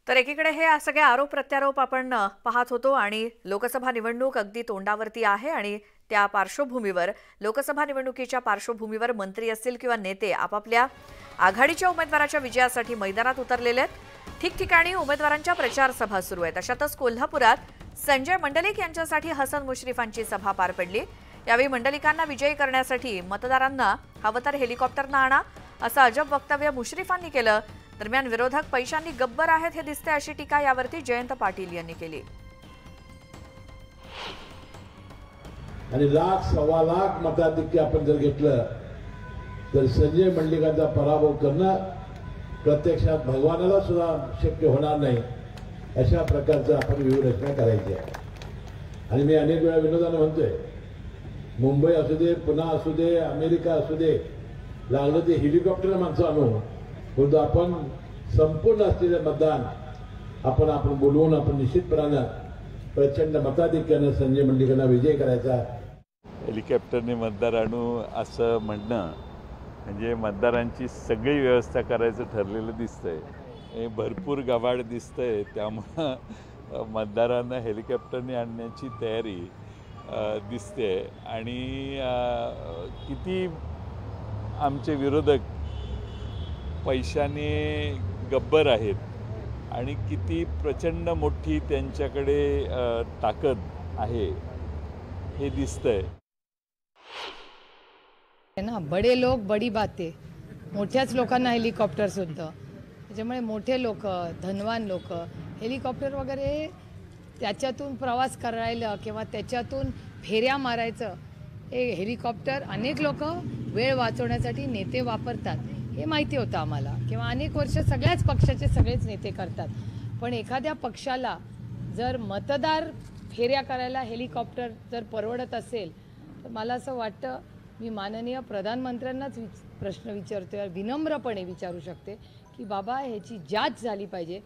तर एकीकडे हे सगळे आरोप प्रत्यारोप आपण पाहत होतो आणि लोकसभा निवडणूक अगदी तोंडावरती आहे आणि त्या पार्श्वभूमीवर लोकसभा निवडणुकीच्या पार्श्वभूमीवर मंत्री असतील किंवा नेते आपापल्या आघाडीच्या उमेदवाराच्या विजयासाठी मैदानात उतरलेले आहेत। ठिकठिकाणी उमेदवारांच्या प्रचार सभा सुरू आहेत। अशातच कोल्हापुरात संजय मंडलिक यांच्यासाठी हसन मुश्रीफांची सभा पार पडली। यावेळी मंडलिकांना विजयी करण्यासाठी मतदारांना हवं तर हेलिकॉप्टरनं आणा असं अजब वक्तव्य मुश्रीफांनी केलं। दरम्यान विरोधक पैशांनी गब्बर आहेत हे दिसते अशी टीका यावरती जयंत पाटील यांनी केली। आणि लाख सव्वा लाख मताधिक्य आपण जर घेतलं तर संजय मंडलिकांचा पराभव करणं प्रत्यक्षात भगवानाला सुद्धा शक्य होणार नाही अशा प्रकारचं आपण व्यूहरचना करायची आहे। आणि मी अनेक वेळा विनोदाने म्हणतोय, मुंबई असू दे, पुणे असू दे, अमेरिका असू दे, लागलं ते हेलिकॉप्टर माणसं आणू, परंतु आपण संपूर्ण असलेले मतदान आपण बोलवून आपण निश्चितपणानं प्रचंड मताधिक्यानं संजय मंडलिकांना विजय करायचा। हेलिकॉप्टरने मतदार आणू असं म्हणणं म्हणजे मतदारांची सगळी व्यवस्था करायचं ठरलेलं दिसतंय। हे भरपूर गबाड दिसतंय, त्यामुळं मतदारांना हेलिकॉप्टरने आणण्याची तयारी दिसते। आणि किती आमचे विरोधक पैशाने गब्बर आहेत आणि किती प्रचंड मोठी त्यांच्याकडे ताकद आहे हे दिसतंय ना। बडे लोक बडी बातें, मोठ्याच लोकांना हेलिकॉप्टर सुद्धा, त्याच्यामुळे मोठे लोक, धनवान लोक हेलिकॉप्टर वगैरे त्याच्यातून प्रवास करायला किंवा त्याच्यातून फेऱ्या मारायचं, हे हेलिकॉप्टर अनेक लोक वेळ वाचवण्यासाठी नेते वापरतात हे माहिती होतं आम्हाला, किंवा अनेक वर्ष सगळ्याच पक्षाचे सगळेच नेते करतात। पण एखाद्या पक्षाला जर मतदार फेऱ्या करायला हेलिकॉप्टर जर परवडत असेल तर मला असं वाटतं, मी माननीय प्रधानमंत्र्यांनाच प्रश्न विचारतोय, विनम्रपणे विचारू शकते की बाबा ह्याची जांच झाली पाहिजे।